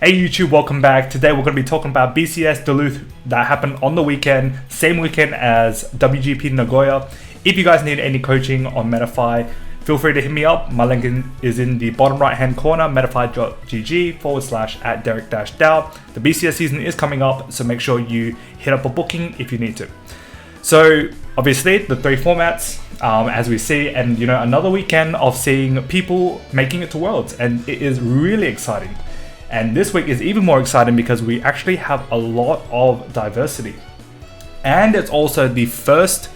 Hey YouTube, welcome back. Today we're going to be talking about BCS Duluth that happened on the weekend, same weekend as WGP Nagoya. If you guys need any coaching on Metafy, feel free to hit me up. My link is in the bottom right hand corner, metafy.gg/@Derek-Dow. The BCS season is coming up, so make sure you hit up a booking if you need to. So obviously the three formats, as we see, and another weekend of seeing people making it to Worlds, and it is really exciting. And this week is even more exciting because we actually have a lot of diversity. And it's also the first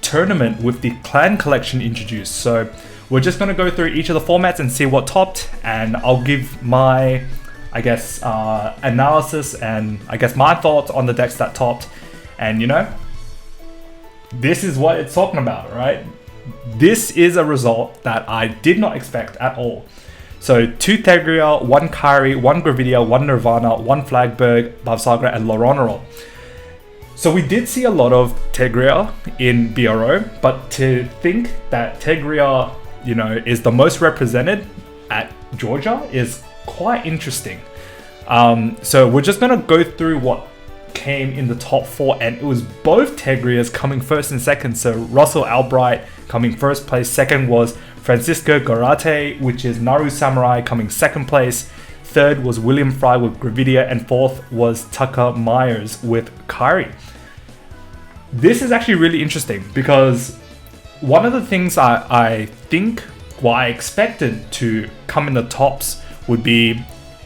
tournament with the clan collection introduced. So we're just going to go through each of the formats and see what topped. And I'll give my, analysis and my thoughts on the decks that topped. And this is what it's talking about, right? This is a result that I did not expect at all. So 2 Tegria, 1 Kairi, 1 Gravidia, 1 Nirvana, 1 Flagberg, Bavsagra, and Laronero. So we did see a lot of Tegria in BRO, but to think that Tegria, is the most represented at Georgia is quite interesting. So we're just gonna go through what came in the top 4, and it was both Tegrias coming first and second. So Russell Albright coming first place, second was Francisco Garate, which is Naru Samurai, coming second place. Third was William Fry with Gravidia, and fourth was Tucker Myers with Kairi. This is actually really interesting because one of the things I expected to come in the tops would be,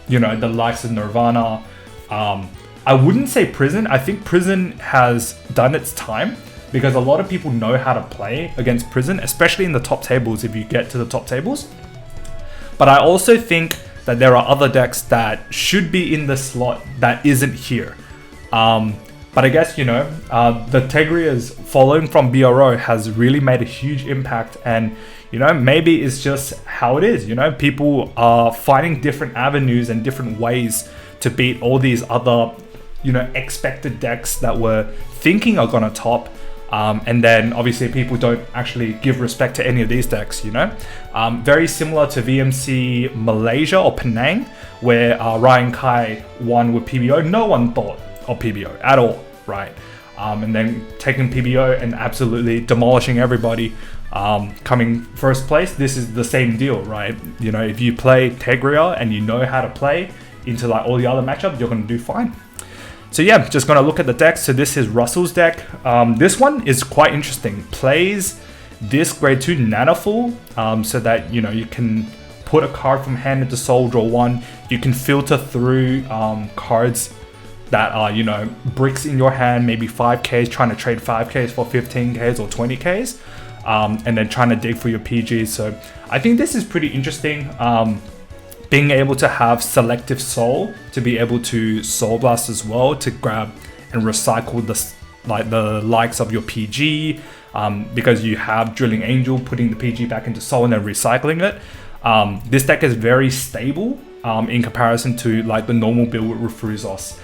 the likes of Nirvana. I wouldn't say Prison. I think Prison has done its time, because a lot of people know how to play against Prison, especially in the top tables if you get to the top tables. But I also think that there are other decks that should be in the slot that isn't here. But I guess, the Tegria's following from BRO has really made a huge impact, and maybe it's just how it is. People are finding different avenues and different ways to beat all these other expected decks that we're thinking are gonna top. And then obviously people don't actually give respect to any of these decks, Very similar to VMC Malaysia or Penang, where Ryan Kai won with PBO. No one thought of PBO at all, right? And then taking PBO and absolutely demolishing everybody, coming first place. This is the same deal, right? If you play Tegria and you know how to play into all the other matchups, you're going to do fine. So yeah, just going to look at the deck. So this is Russell's deck. This one is quite interesting. Plays this grade 2 Nanoful, so that you can put a card from hand into soul, draw 1. You can filter through cards that are bricks in your hand, maybe 5Ks, trying to trade 5Ks for 15Ks or 20Ks, and then trying to dig for your PGs. So I think this is pretty interesting. Being able to have selective soul to be able to soul blast as well, to grab and recycle the likes of your PG, because you have Drilling Angel putting the PG back into soul and then recycling it. This deck is very stable in comparison to the normal build with Refuzos.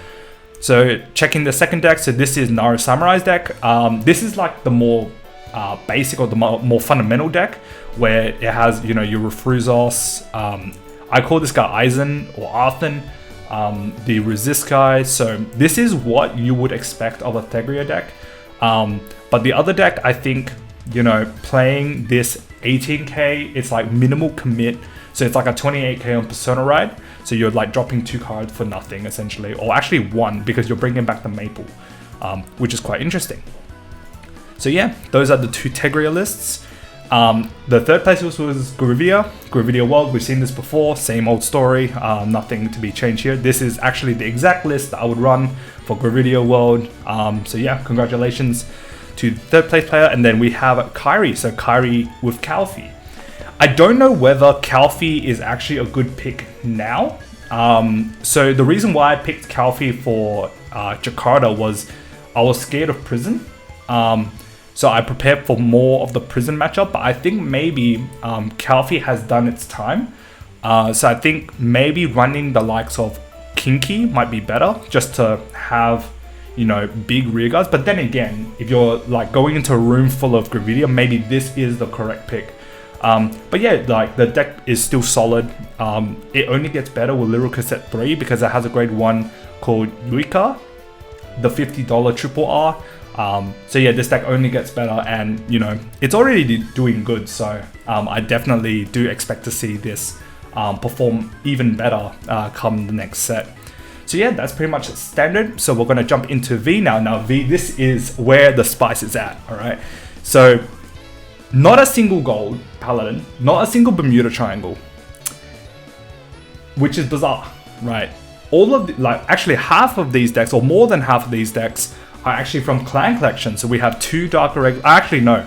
So checking the second deck, so this is Naru Samurai's deck. This is the more basic or the more fundamental deck, where it has your Refuzos. I call this guy Eisen or Arthen, the resist guy. So this is what you would expect of a Tegria deck. But the other deck, I think, playing this 18k, it's minimal commit. So it's a 28k on Persona Ride. So you're dropping 2 cards for nothing essentially, or actually 1 because you're bringing back the Maple, which is quite interesting. So yeah, those are the 2 Tegria lists. The third place was Gravidia World. We've seen this before, same old story, nothing to be changed here. This is actually the exact list that I would run for Gravidia World. So yeah, congratulations to the third place player. And then we have Kairi, so Kairi with Calfee. I don't know whether Calfee is actually a good pick now. So the reason why I picked Calfee for Jakarta was I was scared of Prison. So I prepared for more of the Prison matchup, but I think maybe Calfee has done its time. So I think maybe running the likes of Kinky might be better, just to have, big rear guards. But then again, if you're going into a room full of Gravidia, maybe this is the correct pick. But yeah, like the deck is still solid. It only gets better with Lyrical Cassette 3 because it has a grade 1 called Yuika, the $50 triple R. So yeah, this deck only gets better, and you know, it's already doing good. So I definitely do expect to see this perform even better come the next set. So yeah, that's pretty much standard. So we're gonna jump into V now. Now V, this is where the spice is at, all right? So not a single gold paladin, not a single Bermuda triangle, which is bizarre, right? All of the, like actually half of these decks, or more than half of these decks, are actually from Clan Collection. So we have 2 Dark Irregulars, actually no,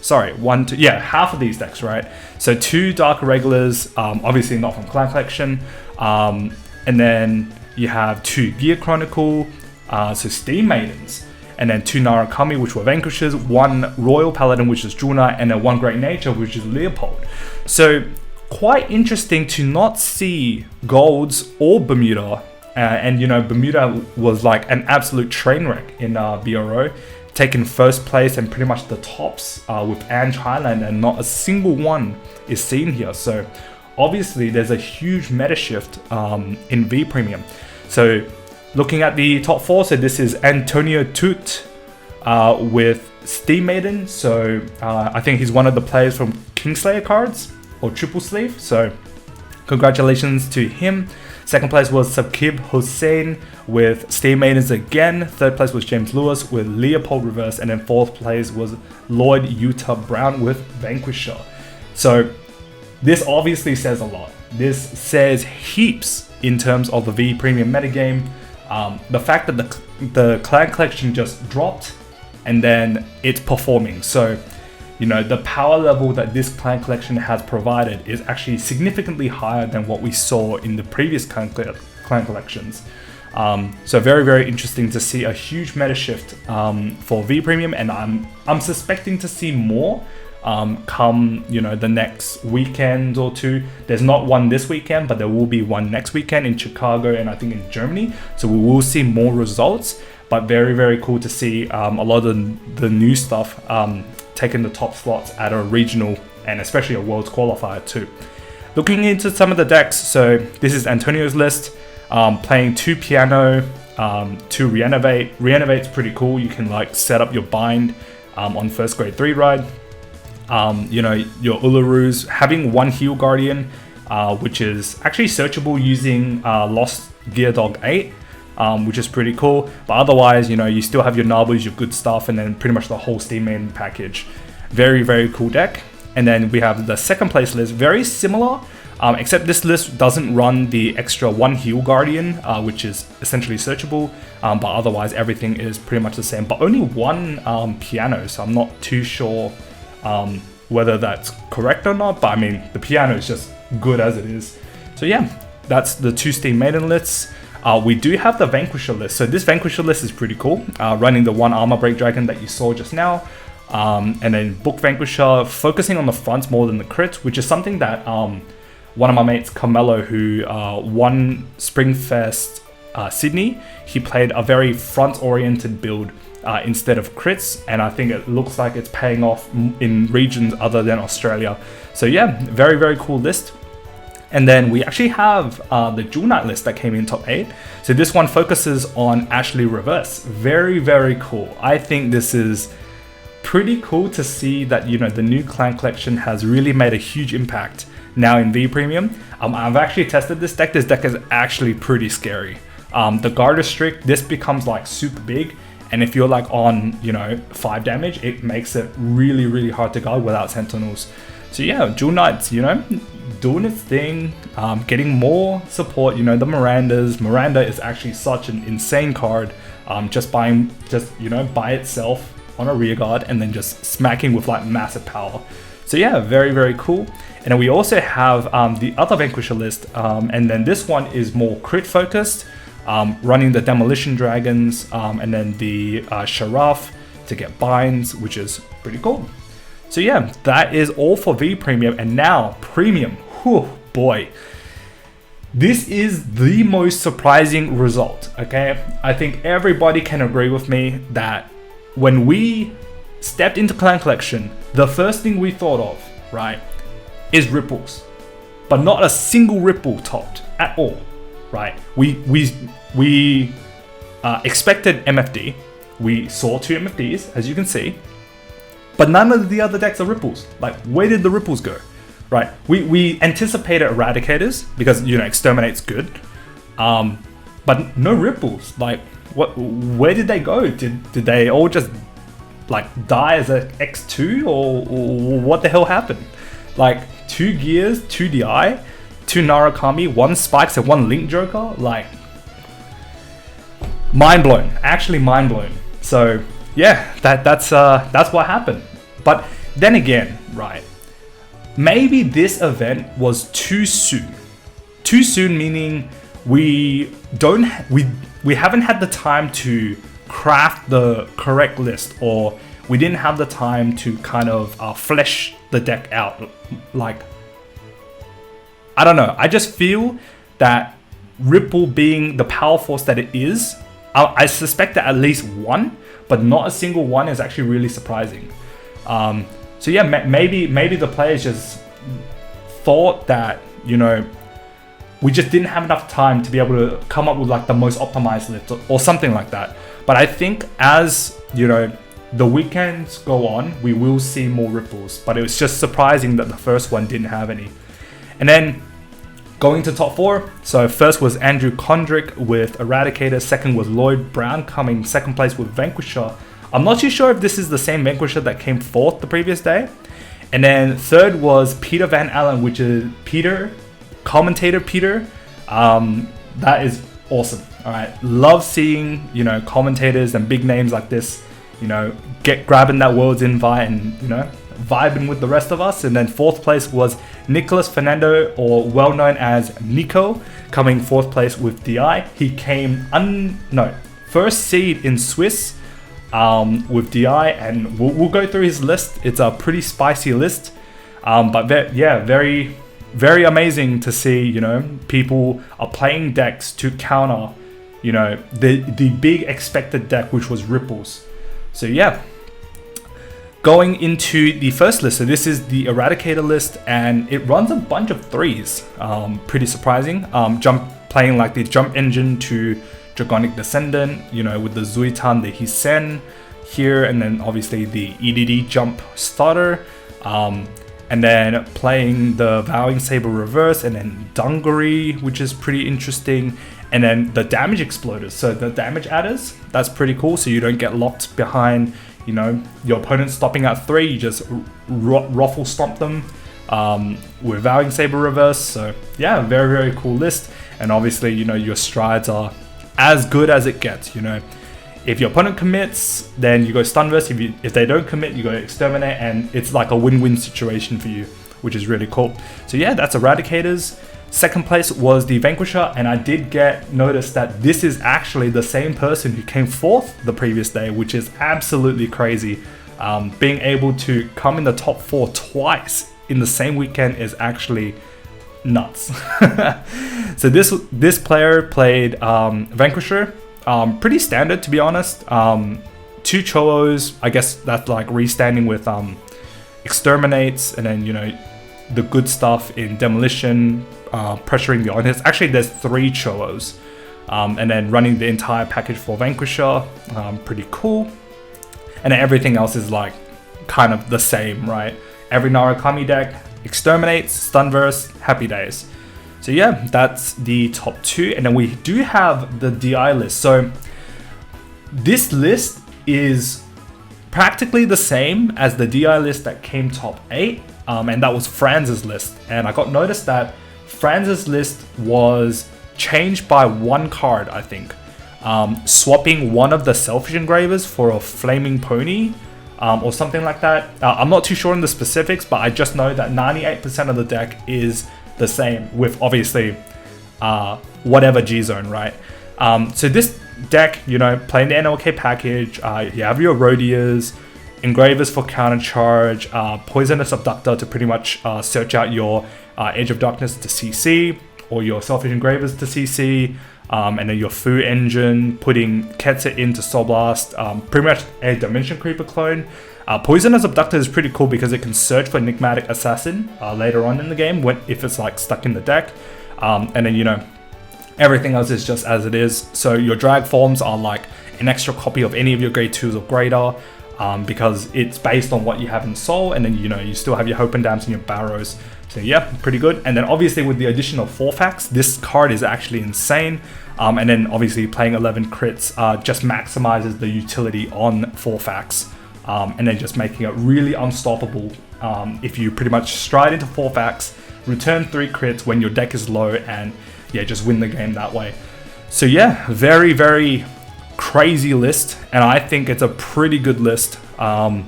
sorry, 1, 2, yeah, half of these decks, right? So 2 Dark Irregulars, obviously not from Clan Collection, and then you have 2 Gear Chronicle, so Steam Maidens, and then 2 Narukami, which were Vanquishers, 1 Royal Paladin, which is Jewel Knight, and then 1 Great Nature, which is Leopold. So quite interesting to not see golds or Bermuda, and you know, Bermuda was like an absolute train wreck in BRO, taking first place and pretty much the tops with Ange Highland, and not a single one is seen here. So obviously there's a huge meta shift in V Premium. So looking at the top 4, so this is Antonio Toot with Steam Maiden. So I think he's one of the players from Kingslayer cards or Triple Sleeve. So congratulations to him. Second place was Sabkib Hossein with Steam Maidens again. Third place was James Lewis with Leopold Reverse. And then fourth place was Lloyd Utah Brown with Vanquisher. So this obviously says a lot. This says heaps in terms of the V Premium metagame. The fact that the Clan Collection just dropped and then it's performing. So, you know, the power level that this Clan Collection has provided is actually significantly higher than what we saw in the previous Clan Collections. So very, very interesting to see a huge meta shift for V Premium, and I'm suspecting to see more come, you know, the next weekend or 2. There's not one this weekend, but there will be one next weekend in Chicago and I think in Germany. So we will see more results, but very, very cool to see a lot of the new stuff taking the top slots at a regional and especially a Worlds qualifier too. Looking into some of the decks, so this is Antonio's list, playing 2 Piano, 2 Reanimate. Reanimate's pretty cool. You can like set up your bind on first grade 3 ride. You know, your Ularoos, having 1 Heal Guardian, which is actually searchable using Lost Gear Dog 8, which is pretty cool. But otherwise, you know, you still have your Nabus, your good stuff, and then pretty much the whole Steam Maiden package. Very, very cool deck. And then we have the second place list, very similar, except this list doesn't run the extra 1 Heal Guardian, which is essentially searchable, but otherwise everything is pretty much the same. But only 1 Piano, so I'm not too sure whether that's correct or not, but I mean, the Piano is just good as it is. So yeah, that's the 2 Steam Maiden lists. We do have the Vanquisher list. So this Vanquisher list is pretty cool, running the 1 Armor Break Dragon that you saw just now, and then Book Vanquisher, focusing on the fronts more than the crits, which is something that one of my mates, Carmelo, who won Springfest Sydney, he played a very front-oriented build instead of crits, and I think it looks like it's paying off in regions other than Australia. So yeah, very, very cool list. And then we actually have the Jewel Knight list that came in top 8. So this one focuses on Ashley Reverse. Very, very cool. I think this is pretty cool to see that, you know, the new Clan Collection has really made a huge impact now in V Premium. I've actually tested this deck. This deck is actually pretty scary. The Garter Strict, this becomes like super big. And if you're like on, you know, 5 damage, it makes it really, really hard to guard without Sentinels. So yeah, Jewel Knight's, you know, doing its thing, getting more support. You know, the Miranda is actually such an insane card, just you know, by itself on a rear guard and then just smacking with like massive power. So yeah, very, very cool. And then we also have the other Vanquisher list, and then this one is more crit focused, running the Demolition Dragons, and then the Sharaf to get binds, which is pretty cool. So yeah, that is all for V Premium. And now Premium, whew, boy. This is the most surprising result, okay? I think everybody can agree with me that when we stepped into Clan Collection, the first thing we thought of, right, is ripples, but not a single ripple topped at all, right? We expected MFD. We saw 2 MFDs, as you can see, but none of the other decks are ripples. Like, where did the ripples go, right? We anticipated Eradicators because, you know, Exterminate's good, but no ripples. Like, where did they go? Did they all just like die as a X2, or what the hell happened? Like, 2 Gears, 2 DI, 2 Narukami, 1 Spikes, and 1 Link Joker. Like, mind blown, actually mind blown. So yeah, that's what happened. But then again, right, maybe this event was too soon. Too soon meaning we haven't had the time to craft the correct list, or we didn't have the time to kind of flesh the deck out. Like, I don't know, I just feel that Ripple being the power force that it is, I suspect that at least one, but not a single one, is actually really surprising. So yeah, maybe the players just thought that, you know, we just didn't have enough time to be able to come up with like the most optimized list or something like that. But I think as, you know, the weekends go on, we will see more ripples. But it was just surprising that the first one didn't have any. And then going to top 4, so first was Andrew Condrick with Eradicator, second was Lloyd Brown coming second place with Vanquisher. I'm not too sure if this is the same Vanquisher that came 4th the previous day. And then third was Peter Van Allen, which is commentator Peter. That is awesome. All right, love seeing, you know, commentators and big names like this, you know, grabbing that world's invite and, you know, vibing with the rest of us. And then 4th place was Nicholas Fernando, or well known as Nico, coming 4th place with DI. He came first seed in Swiss with DI, and we'll go through his list. It's a pretty spicy list, but very, very amazing to see, you know, people are playing decks to counter, you know, the big expected deck, which was ripples. So yeah, going into the first list, so this is the Eradicator list, and it runs a bunch of 3s. Pretty surprising. Playing like the jump engine to Draconic Descendant, you know, with the Zuitan, the Hisen here, and then obviously the EDD jump starter. And then playing the Vowing Saber reverse, and then Dungaree, which is pretty interesting. And then the damage exploders, so the damage adders, that's pretty cool. So you don't get locked behind, you know, your opponent stopping at 3, you just ruffle stomp them with Vowing Saber reverse. So yeah, very, very cool list. And obviously, you know, your strides are as good as it gets. You know, if your opponent commits, then you go Stunverse. If they don't commit, you go Exterminate, and it's like a win-win situation for you, which is really cool. So yeah, that's Eradicators. Second place was the Vanquisher, and I did notice that this is actually the same person who came 4th the previous day, which is absolutely crazy. Being able to come in the top 4 twice in the same weekend is actually nuts. So this player played Vanquisher, pretty standard to be honest. 2 Cholos, I guess that's like restanding with Exterminates, and then, you know, the good stuff in Demolition, pressuring the audience. Actually, there's 3 Cholos, and then running the entire package for Vanquisher, pretty cool. And then everything else is like kind of the same, right? Every Narukami deck, Exterminates, Stunverse, happy days. So yeah, that's the top 2. And then we do have the DI list. So this list is practically the same as the DI list that came top 8. And that was Franz's list. And I got noticed that Franz's list was changed by 1 card, I think. Swapping one of the Selfish Engravers for a Flaming Pony, or something like that. I'm not too sure on the specifics, but I just know that 98% of the deck is the same, with obviously whatever G-Zone, right? So this deck, you know, playing the NLK package, you have your Rhodias, Engravers for counter charge, Poisonous Abductor to pretty much search out your Age of Darkness to CC, all your Selfish Engravers to CC, and then your Fu engine, putting Ketsa into Soul Blast, pretty much a Dimension Creeper clone. Poisonous Abductor is pretty cool because it can search for Enigmatic Assassin later on in the game if it's like stuck in the deck. And then, you know, everything else is just as it is. So your drag forms are like an extra copy of any of your grade 2s or greater, because it's based on what you have in Soul, and then, you know, you still have your Hope and Dams and your Barrows. So yeah, pretty good. And then obviously with the addition of 4-fax, this card is actually insane. And then obviously playing 11 crits just maximizes the utility on 4-fax. And then just making it really unstoppable if you pretty much stride into 4-fax, return 3 crits when your deck is low, and yeah, just win the game that way. So yeah, very, very crazy list, and I think it's a pretty good list. And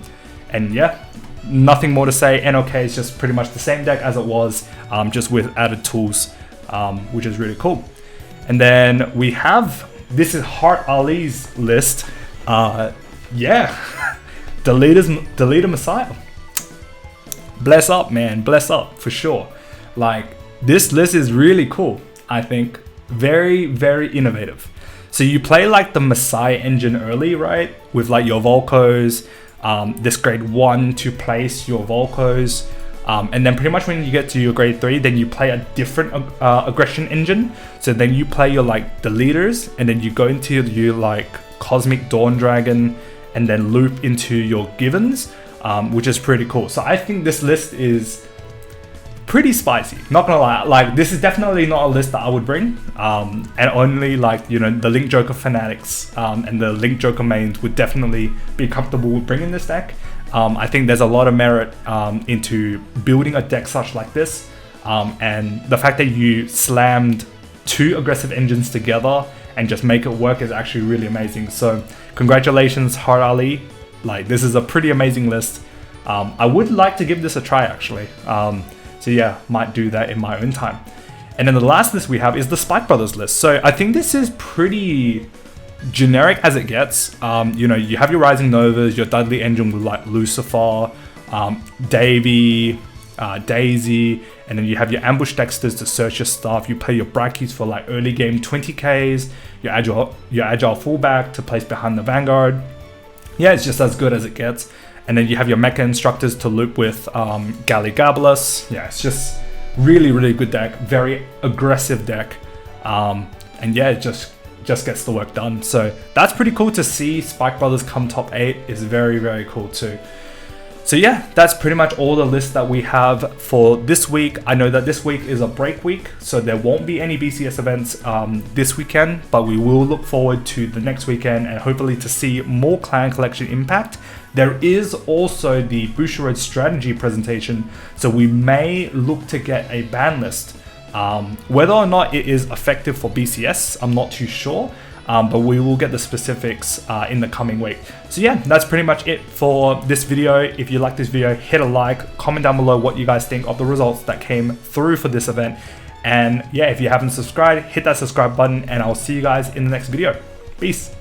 yeah, nothing more to say. NOK is just pretty much the same deck as it was, just with added tools, which is really cool. And then we have, this is Heart Ali's list. Yeah. Deleter Messiah. Bless up, man. Bless up for sure. Like, this list is really cool. I think very, very innovative. So you play like the Messiah engine early, right? With like your Volcos, this grade 1 to place your Volcos. And then pretty much when you get to your grade 3, then you play a different aggression engine. So then you play your like Deleters, and then you go into your like Cosmic Dawn Dragon, and then loop into your Givens, which is pretty cool. So I think this list is pretty spicy, not gonna lie. Like, this is definitely not a list that I would bring, and only like, you know, the Link Joker fanatics and the Link Joker mains would definitely be comfortable with bringing this deck. I think there's a lot of merit into building a deck such like this, and the fact that you slammed 2 aggressive engines together and just make it work is actually really amazing. So congratulations, Heart Ali. Like, this is a pretty amazing list. I would like to give this a try actually. So yeah, might do that in my own time. And then the last list we have is the Spike Brothers list. So I think this is pretty generic as it gets. You know, you have your Rising Novas, your Dudley engine with like Lucifer, Davey, Daisy, and then you have your Ambush Dexters to search your stuff. You play your Brackies for like early game 20Ks, your Agile fullback to place behind the Vanguard. Yeah, it's just as good as it gets. And then you have your Mecha Instructors to loop with Galligabalus. Yeah, it's just really, really good deck. Very aggressive deck. And yeah, it just gets the work done. So that's pretty cool to see. Spike Brothers come top 8 is very, very cool too. So yeah, that's pretty much all the lists that we have for this week. I know that this week is a break week, so there won't be any BCS events this weekend, but we will look forward to the next weekend and hopefully to see more Clan Collection impact. There is also the Bushiroad strategy presentation, so we may look to get a ban list. Whether or not it is effective for BCS, I'm not too sure. But we will get the specifics in the coming week. So yeah, that's pretty much it for this video. If you like this video, hit a like, comment down below what you guys think of the results that came through for this event. And yeah, if you haven't subscribed, hit that subscribe button, and I'll see you guys in the next video. Peace.